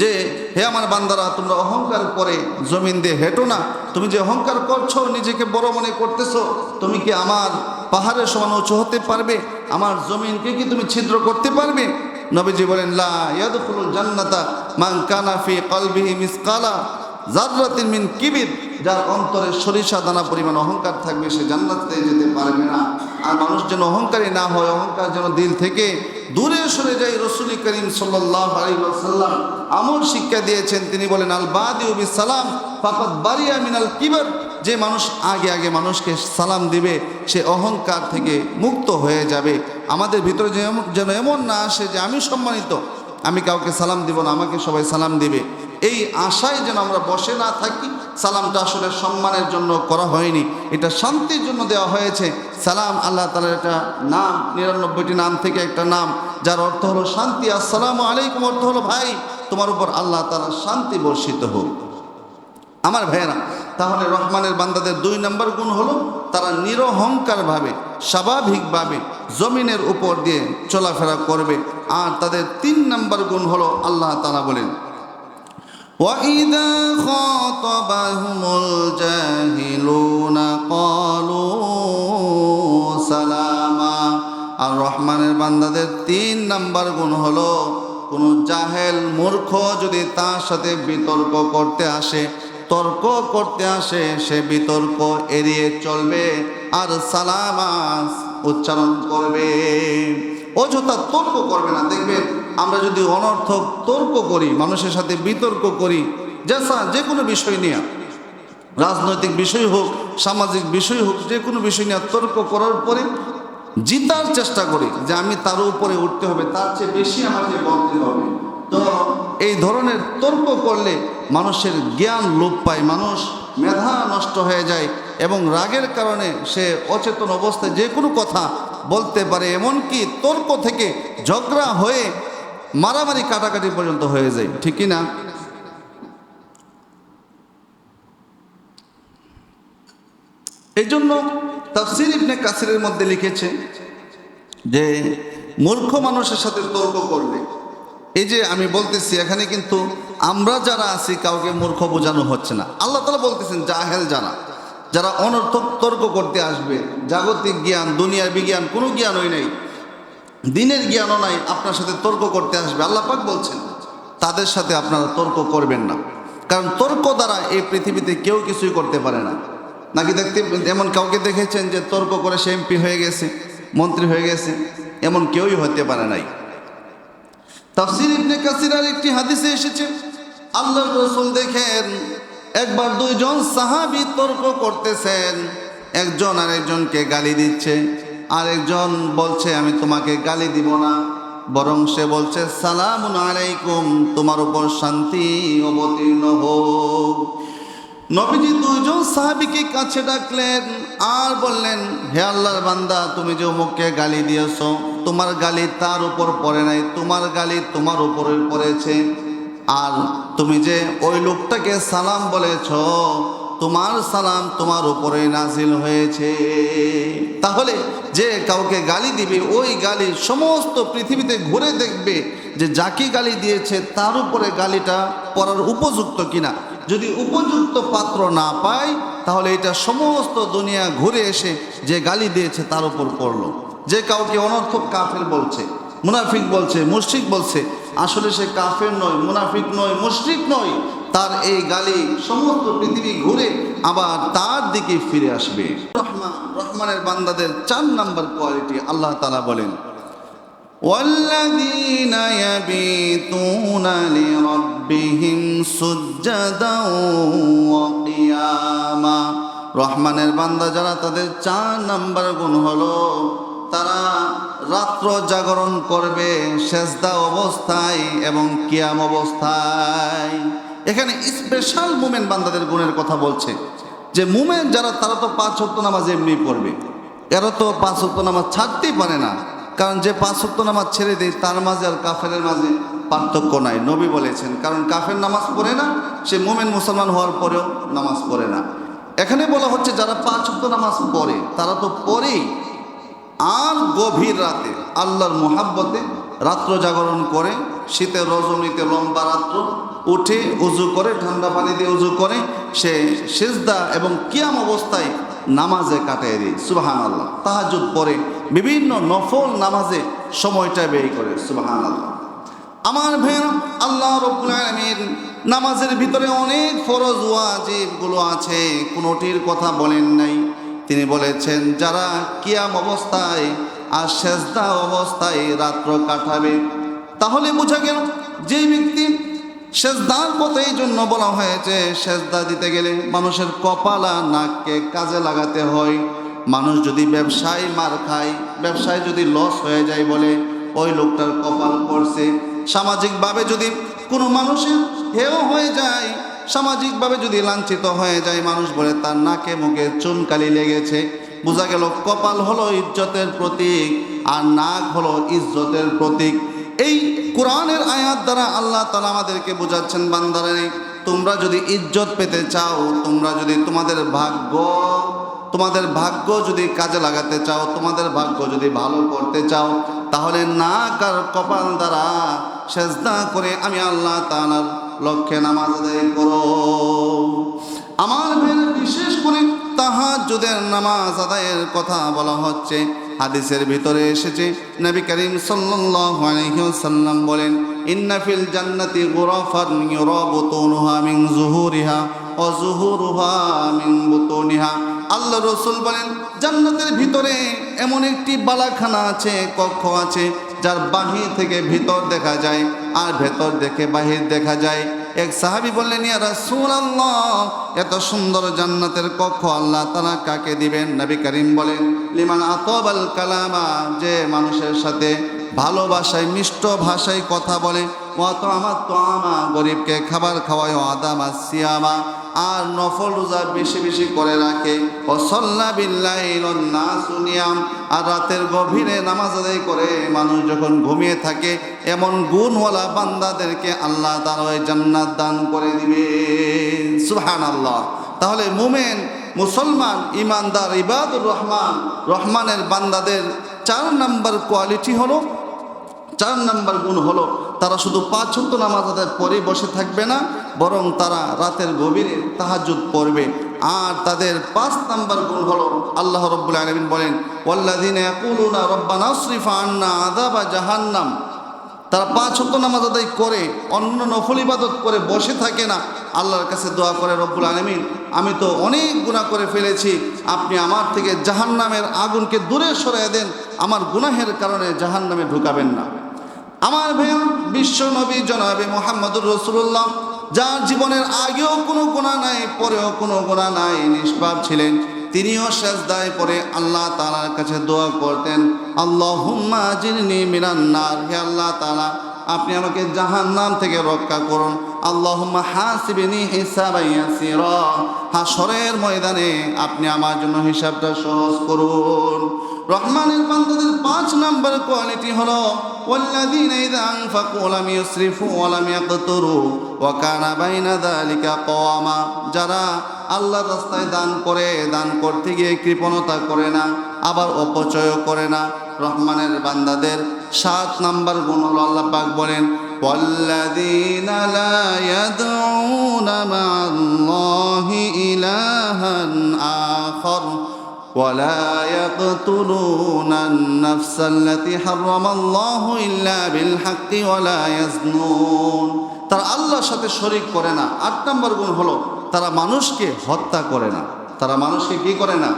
যে হে আমার বান্দারা, তোমরা অহংকার করে জমিন দিয়ে হেঁটো না। তুমি যে অহংকার করছো, নিজেকে বড় মনে করতেছো, তুমি কি আমার পাহাড়ের সমান উঁচু হতে পারবে? আমার জমিনকে কি তুমি ছিদ্র করতে পারবে? নবীজি বলেন, লা ইয়াদখুলুল জান্নাতা মান কানা ফি কলবিহি মিসকালা যাররাতিন মিন কিবির। যার অন্তরে সরিষা দানা পরিমাণ অহংকার থাকবে, সে জান্নাতে যেতে পারবে না। আর মানুষ যেন অহংকারী না হয়, অহংকার যেন দিল থেকে দূরে সরে যায়। রাসূল করিম সাল্লাল্লাহু আলাইহি ওয়াসাল্লাম আমল শিক্ষা দিয়েছেন। তিনি বলেন, আল বাদিউ বিস সালাম ফাকাদ বারিয়া মিনাল কিবর। যে মানুষ আগে আগে মানুষকে সালাম দিবে, সে অহংকার থেকে মুক্ত হয়ে যাবে। আমাদের ভিতরে যেন এমন না আসে যে আমি সম্মানিত, আমি কাউকে সালাম দিব না, আমাকে সবাই সালাম দিবে। এই আশায় যেন আমরা বসে না থাকি। সালামটা আসলে সম্মানের জন্য করা হয়নি, এটা শান্তির জন্য দেওয়া হয়েছে। সালাম আল্লাহ তাআলার একটা নাম, ৯৯টি নাম থেকে একটা নাম, যার অর্থ হলো শান্তি। আসসালামু আলাইকুম অর্থ হলো ভাই, তোমার উপর আল্লাহ তাআলার শান্তি বর্ষিত হোক। আমার ভাইয়েরা, তাহলে রহমানের বান্দাদের ২ নম্বর গুণ হলো তারা নিরহংকারভাবে স্বাভাবিকভাবে জমিনের উপর দিয়ে চলাফেরা করবে। আর তাদের ৩ নম্বর গুণ হলো আল্লাহ তাআলা বলেন, وَإِذَا خَاطَبَهُمُ الْجَاهِلُونَ قَالُوا سَلَامًا। আর রহমানের বান্দাদের ৩ নম্বর গুণ হলো, কোনো জাহেল মূর্খ যদি তার সাথে বিতর্ক করতে আসে, তর্ক করতে আসে, সে বিতর্ক এড়িয়ে চলবে আর সালামা উচ্চারণ করবে, অযথা তর্ক করবে না। দেখবেন আমরা যদি অনর্থক তর্ক করি, মানুষের সাথে বিতর্ক করি, যে কোনো বিষয় নিয়ে, রাজনৈতিক বিষয় হোক, সামাজিক বিষয় হোক, যে কোনো বিষয় নিয়ে তর্ক করার পরে জিতার চেষ্টা করি যে আমি তার উপরে উঠতে হবে, তার চেয়ে বেশি আমাকে বলতে হবে। তো এই ধরনের তর্ক করলে মানুষের জ্ঞান লোপ পায়, মানুষ মেধা নষ্ট হয়ে যায় এবং রাগের কারণে সে অচেতন অবস্থায় যে কোনো কথা বলতে পারে। এমনকি তর্ক থেকে ঝগড়া হয়ে মারামারি কাটাকাটি পর্যন্ত হয়ে যায়, ঠিক কি না? এই জন্য তাফসীর ইবনে কাসিরের মধ্যে লিখেছে যে মূর্খ মানুষের সাথে তর্ক করবে। এই যে আমি বলতেছি, এখানে কিন্তু আমরা যারা আছি কাউকে মূর্খ বোঝানো হচ্ছে না। আল্লাহ তাআলা বলতেছেন জাহেল যারা অনর্থক তর্ক করতে আসবে, জাগতিক জ্ঞান, দুনিয়ার বিজ্ঞান কোনো জ্ঞানই নেই, দিনের জ্ঞানও নাই, আপনার সাথে তর্ক করতে আসবে, আল্লাহ পাক বলছেন তাদের সাথে আপনারা তর্ক করবেন না। কারণ তর্ক দ্বারা এই পৃথিবীতে কেউ কিছুই করতে পারে না। নাকি এমন কাউকে দেখেছেন যে তর্ক করে সে এমপি হয়ে গেছে, মন্ত্রী হয়ে গেছে? এমন কেউই হতে পারে নাই। তাফসীর ইবনে কাসিরের একটি হাদিসে এসেছে, আল্লাহর রাসূল দেখেন একবার ২ জন সাহাবী তর্ক করতেছেন, একজন আরেকজনকে গালি দিচ্ছে। আরেকজন বলছে আমি তোমাকে গালি দিব না, বরং সে বলছে সালামুন আলাইকুম, তোমার উপর শান্তি অবতীর্ণ হোক। নবীজি ২ জন সাহাবীকে কাছে ডাকলেন আর বললেন, হে আল্লাহর বান্দা, তুমি যে অমুককে গালি দিয়েছ, তোমার গালি তার উপর পড়ে নাই, তোমার গালি তোমার উপরে পড়েছে। আর তুমি যে ওই লোকটাকে সালাম বলেছ, তোমার সালাম তোমার উপরে নাজিল হয়েছে। তাহলে যে কাউকে গালি দিবে, ওই গালি সমস্ত পৃথিবীতে ঘুরে দেখবে যে যাকে গালি দিয়েছে তার উপরে গালিটা পড়ার উপযুক্ত কিনা। যদি উপযুক্ত পাত্র না পায়, তাহলে এটা সমস্ত দুনিয়া ঘুরে এসে যে গালি দিয়েছে তার উপর পড়লো। যে কাউকে অনর্থক কাফের বলছে, মুনাফিক বলছে, মুশরিক বলছে, আসলে সে কাফের নয়, মুনাফিক নয়, মুশরিক নয়, তার এই গালি সমস্ত পৃথিবী ঘুরে আবার তার দিকে ফিরে আসবে। রহমানের বান্দাদের ৪ নম্বর কোয়ালিটি আল্লাহ তাআলা বলেন, والذين يبيتون لربهم سجدا وقياما। রহমানের বান্দা যারা, তাদের ৪ নম্বর গুণ হলো তারা রাত্র জাগরণ করবে সেজদা অবস্থায় এবং কিয়াম অবস্থায়। এখানে স্পেশাল মুমেন বান্দাদের গুণের কথা বলছে, যে মুমেন যারা তারা তো 5 ওয়াক্ত নামাজ এমনি পড়বে, এরা তো 5 ওয়াক্ত নামাজ ছাড়তেই পারে না। কারণ যে 5 ওয়াক্ত নামাজ ছেড়ে দেয় তার মাঝে আর কাফেরের মাঝে পার্থক্য নাই, নবী বলেছেন। কারণ কাফের নামাজ পড়ে না, সে মুমেন মুসলমান হওয়ার পরেও নামাজ পড়ে না। এখানে বলা হচ্ছে যারা 5 ওয়াক্ত নামাজ পড়ে তারা তো পড়েই, আর গভীর রাতে আল্লাহর মুহাব্বতে রাত্র জাগরণ করে, শীতের রজনীতে লম্বা রাত্র উঠে উজু করে, ঠান্ডা পানি দিয়ে উজু করে সে সিজদা এবং কিয়াম অবস্থায় নামাজে কাটিয়ে দেয়। সুবহানাল্লাহ। তাহাজ্জুদ পড়ে, বিভিন্ন নফল নামাজে সময়টা ব্যয় করে। সুবহানাল্লাহ। আমার ভাইরা, আল্লাহ রাব্বুল আলামিন নামাজের ভিতরে অনেক ফরজ ওয়াজিবগুলো আছে, কোনোটির কথা বলেন নাই। তিনি বলেছেন যারা কিয়াম অবস্থায় আর সেজদা অবস্থায় রাত্র কাটাবে, তাহলে বোঝা গেল যেই ব্যক্তি সেজদার পথে এই জন্য বলা হয়েছে, সেজদা দিতে গেলে মানুষের কপাল আর নাককে কাজে লাগাতে হয়। মানুষ যদি ব্যবসায় মার খায়, ব্যবসায় যদি লস হয়ে যায় বলে ওই লোকটার কপাল পড়ছে। সামাজিকভাবে যদি কোনো মানুষের হেয় হয়ে যায়, সামাজিকভাবে যদি লাঞ্ছিত হয়ে যায়, মানুষ বলে তার নাকে মুখে চুনকালি লেগেছে, বোঝা গেল কপাল হলো ইজ্জতের প্রতীক আর নাক হলো ইজ্জতের প্রতীক। এই কোরআনের আয়াত দ্বারা আল্লাহ তাআলা আমাদেরকে বোঝাচ্ছেন, বান্দারে তোমরা যদি ইজ্জত পেতে চাও, তোমরা যদি তোমাদের ভাগ্য যদি কাজে লাগাতে চাও, তোমাদের ভাগ্য যদি ভালো করতে চাও, তাহলে নাক আর কপাল দ্বারা সেজদা করে আমি আল্লাহ তাআলার লক্ষ্যে নামাজ আদায় করো। আমার ভাইরা, বিশেষ করে তাহাজ্জুদের নামাজ আদায়ের কথা বলা হচ্ছে। হাদিসের ভিতরে এসেছে, নবী করিম সাল্লাল্লাহু আলাইহি ওয়াসাল্লাম বলেন, ইন্না ফিল জান্নাতি গুরাফান ইউরা বুতুনুহা মিন যুহুরিহা ওয়া যুহুরুহা মিন বুতুনিহা। আল্লাহ রাসূল বলেন, জান্নাতের ভিতরে এমন একটি বালাখানা আছে, কক্ষ আছে, যার বাহির থেকে ভিতর দেখা যায় আর ভেতর দেখে বাহির দেখা যায়। এক সাহাবী বললেন, ইয়া রাসূলুল্লাহ, এত সুন্দর জান্নাতের কক্ষ আল্লাহ তাআলা কাকে দিবেন? নবী করিম বলেন, লিমান আতাবাল কালামা, যে মানুষের সাথে ভালোবাসায় মিষ্ট ভাষায় কথা বলে, ওয়া তাআমাত তাআমা, গরিবকে খাবার খাওয়ায়, ওয়া আদামা সিয়ামা, আর নফল রোজা বেশি বেশি করে রাখে, ও সাল্লা বিল্লাইল ওয়ান নাসু নিয়াম, আর রাতের গভীরে নামাজ আদায় করে মানুষ যখন ঘুমিয়ে থাকে, এমন গুণওয়ালা বান্দাদেরকে আল্লাহ তাআলা ওই জান্নাত দান করে দিবে। সুবহানাল্লাহ। তাহলে মুমিন, মুসলমান, ইমানদার, ইবাদুর রহমান, রহমানের বান্দাদের 4 নম্বর কোয়ালিটি হলো, 4 নম্বর গুণ হলো, তারা শুধু 5 ওয়াক্ত নামাজ আদায় পরে বসে থাকবে না, বরং তারা রাতের গভীরে তাহাজ্জুদ পড়বে। আর তাদের 5 নম্বর গুণ হলো, আল্লাহ রাব্বুল আলামিন বলেন, ওয়াল্লাযিনা ইয়াকুলুনা রাব্বানা আসরিফ আন্না আযাবা জাহান্নাম। তারা 5 ওয়াক্ত নামাজ আদায় করে, অন্য নফল ইবাদত করে বসে থাকে না, আল্লাহর কাছে দোয়া করে, রব্বুল আলামিন আমি তো অনেক গুনাহ করে ফেলেছি, আপনি আমার থেকে জাহান্নামের আগুনকে দূরে সরিয়ে দেন, আমার গুনাহের কারণে জাহান্নামে ঢুকাবেন না। আমার ভাইয়া, বিশ্ব নবী জনাবে মুহাম্মদুর রাসূলুল্লাহ, যার জীবনের আগেও কোনো গুনাহ নাই, পরেও কোনো গুনাহ নাই, নিষ্পাপ ছিলেন, তিনিও সেজদায় পড়ে আল্লাহ তাআলার কাছে দোয়া করতেন, আল্লাহুম্মা আজিরনি মিনান নার, হে আল্লাহ তাআলা আপনি আমাকে জাহান্নাম থেকে রক্ষা করুন। আল্লাহুম্মা হাসিবনি হিসাবান ইয়াসিরা, হাশরের ময়দানে আপনি আমার জন্য হিসাবটা সহজ করুন। রহমানের বান্দাদের 5 নম্বর কোয়ালিটি হলো, ওয়াল্লাযীনা ইযা আনফাকু লাম ইউসরিফু ওয়া লাম ইয়াকতুরু ওয়া কানা বাইনা যালিকা কাওয়ামা, যারা আল্লাহর রাস্তায় দান করে, দান করতে গিয়ে কৃপণতা করে না, আবার অপচয় করে না। রহমানের বান্দাদের 7 নম্বর গুণ হলো, আল্লাহ পাক বলেন, ওয়াল্লাযীনা লা ইয়াদউনা মা'আল্লাহি ইলাহান আখার ওয়া লা ইয়াকতুলুনান নাফসাল্লাতী হারামাল্লাহু ইল্লা বিল হাক্কি ওয়া লা ইয়াজনুন। তারা আল্লাহর সাথে শরীক করে না। 8 নম্বর গুণ হলো, তারা মানুষকে হত্যা করে না। তারা মানুষকে কি করে না?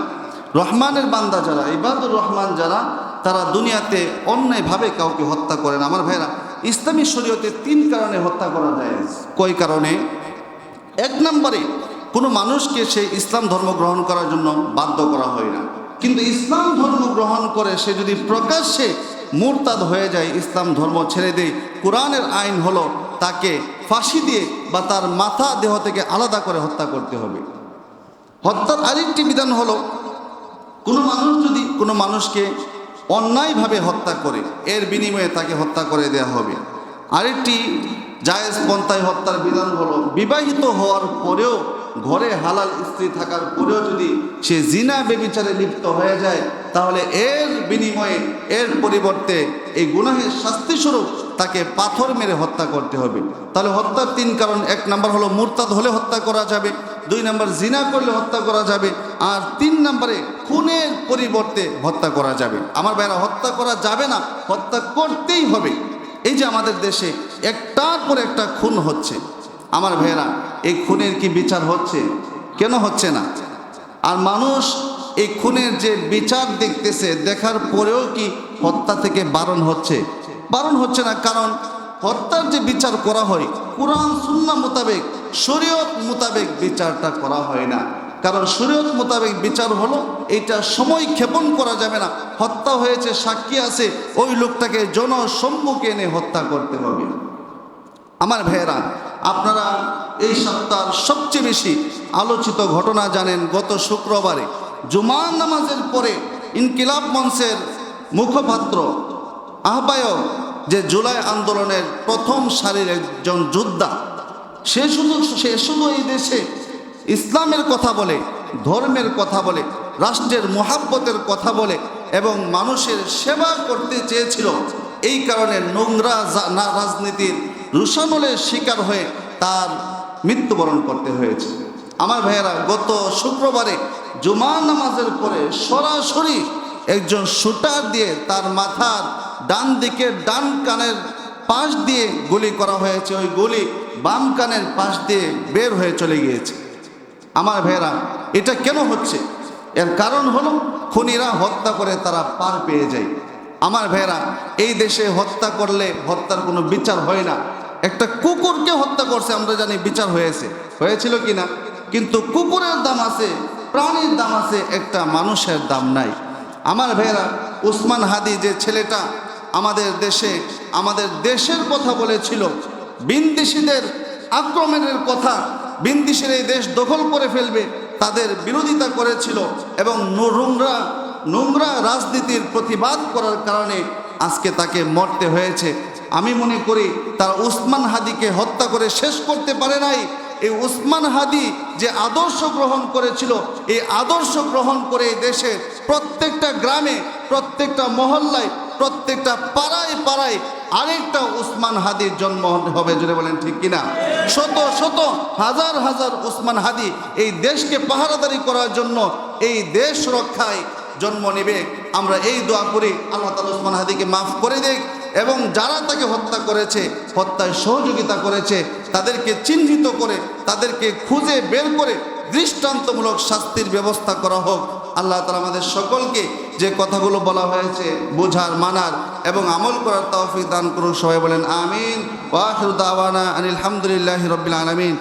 রহমানের বান্দা যারা, ইবাদুর রহমান যারা, তারা দুনিয়াতে অন্যায়ভাবে কাউকে হত্যা করে না। আমার ভাইরা, ইসলামী শরীয়তে 3 কারণে হত্যা করা যায়। কয় কারণে? 1 নম্বরে, কোনো মানুষকে সে ইসলাম ধর্ম গ্রহণ করার জন্য বাধ্য করা হয় না, কিন্তু ইসলাম ধর্ম গ্রহণ করে সে যদি প্রকাশ্যে মুরতাদ হয়ে যায়, ইসলাম ধর্ম ছেড়ে দেয়, কোরআনের আইন হলো তাকে ফাঁসি দিয়ে বা তার মাথা দেহ থেকে আলাদা করে হত্যা করতে হবে। হত্যার আরেকটি বিধান হলো, কোনো মানুষ যদি কোনো মানুষকে অন্যায়ভাবে হত্যা করে এর বিনিময়ে তাকে হত্যা করে দেওয়া হবে। আরেকটি জায়েজ পন্থায় হত্যার বিধান হলো, বিবাহিত হওয়ার পরেও ঘরে হালাল স্ত্রী থাকার পরেও যদি সে জিনা বেবিচারে লিপ্ত হয়ে যায়, তাহলে এর বিনিময়ে এর পরিবর্তে এই গুনাহের শাস্তিস্বরূপ তাকে পাথর মেরে হত্যা করতে হবে। তাহলে হত্যার 3 কারণ: 1 নম্বর হলো মুরতাদ হলে হত্যা করা যাবে, 2 নম্বর জিনা করলে হত্যা করা যাবে, আর 3 নম্বরে খুনের পরিবর্তে হত্যা করা যাবে। আমার ভাইরা, হত্যা করা যাবে না, হত্যা করতেই হবে। এই যে আমাদের দেশে একটার পর একটা খুন হচ্ছে, আমার ভাইয়েরা, এই খুনের কি বিচার হচ্ছে? কেন হচ্ছে না? আর মানুষ এই খুনের যে বিচার দেখতেছে, দেখার পরেও কি হত্যা থেকে বারণ হচ্ছে? বারণ হচ্ছে না। কারণ হত্যার যে বিচার করা হয়, কুরআন সুন্নাহ মোতাবেক, শরীয়ত মোতাবেক বিচারটা করা হয় না। কারণ শরীয়ত মোতাবেক বিচার হলো, এইটা সময় ক্ষেপণ করা যাবে না। হত্যা হয়েছে, সাক্ষী আছে, ওই লোকটাকে জনসম্মুখে এনে হত্যা করতে হবে। আমার ভাইয়েরা, আপনারা এই সপ্তাহের সবচেয়ে বেশি আলোচিত ঘটনা জানেন। গত শুক্রবারে জুমার নামাজের পরে ইনকিলাব মঞ্চের মুখপাত্র, আহ্বায়ক, যে জুলাই আন্দোলনের প্রথম সারির একজন যোদ্ধা, সে শুধু এই দেশে ইসলামের কথা বলে, ধর্মের কথা বলে, রাষ্ট্রের মোহাব্বতের কথা বলে এবং মানুষের সেবা করতে চেয়েছিল। এই কারণে নোংরা রাজনীতির রুশানলের শিকার হয়ে তার মৃত্যুবরণ করতে হয়েছে। আমার ভাইয়েরা, গত শুক্রবারে জুমার নামাজের পরে সরাসরি একজন শুটার দিয়ে তার মাথার ডান দিকে ডান কানের পাশ দিয়ে গুলি করা হয়েছে। ওই গুলি বাম কানের পাশ দিয়ে বের হয়ে চলে গিয়েছে। আমার ভাইয়েরা, এটা কেন হচ্ছে? এর কারণ হলো, খুনিরা হত্যা করে তারা পার পেয়ে যায়। আমার ভাইয়েরা, এই দেশে হত্যা করলে হত্যার কোনো বিচার হয় না। একটা কুকুরকে হত্যা করছে, আমরা জানি বিচার হয়েছিল কি না? কিন্তু কুকুরের দাম আছে, প্রাণীর দাম আছে, একটা মানুষের দাম নাই। আমার ভাইয়েরা, উসমান হাদি যে ছেলেটা আমাদের দেশের কথা বলেছিল, বিনদেশীদের আক্রমণের কথা, বিনদেশীর এই দেশ দখল করে ফেলবে, তাদের বিরোধিতা করেছিল এবং নোংরা রাজনীতির প্রতিবাদ করার কারণে আজকে তাকে মরতে হয়েছে। আমি মনে করি তারা উসমান হাদিকে হত্যা করে শেষ করতে পারে নাই। এই উসমান হাদি যে আদর্শ গ্রহণ করেছিল, এই আদর্শ গ্রহণ করে এই দেশে প্রত্যেকটা গ্রামে, প্রত্যেকটা মহল্লায়, প্রত্যেকটা পাড়ায় পাড়ায় আরেকটা উসমান হাদির জন্ম হবে। জোরে বলেন ঠিক কিনা? শত শত হাজার হাজার উসমান হাদি এই দেশকে পাহারাদারি করার জন্য, এই দেশ রক্ষায় জন্ম নেবে। আমরা এই দোয়া করি, আল্লাহ তাআলা উসমান হাদিকে মাফ করে দেখ এবং যারা তাকে হত্যা করেছে, হত্যায় সহযোগিতা করেছে, তাদেরকে চিহ্নিত করে, তাদেরকে খুঁজে বের করে দৃষ্টান্তমূলক শাস্তির ব্যবস্থা করা হোক। আল্লাহ তাআলা আমাদের সকলকে যে কথাগুলো বলা হয়েছে বোঝার, মানার এবং আমল করার তৌফিক দান করুন। সবাই বলেন আমিন। ওয়া আখিরু দাওয়ানা আনিল হামদুলিল্লাহি রাব্বিল আলামিন।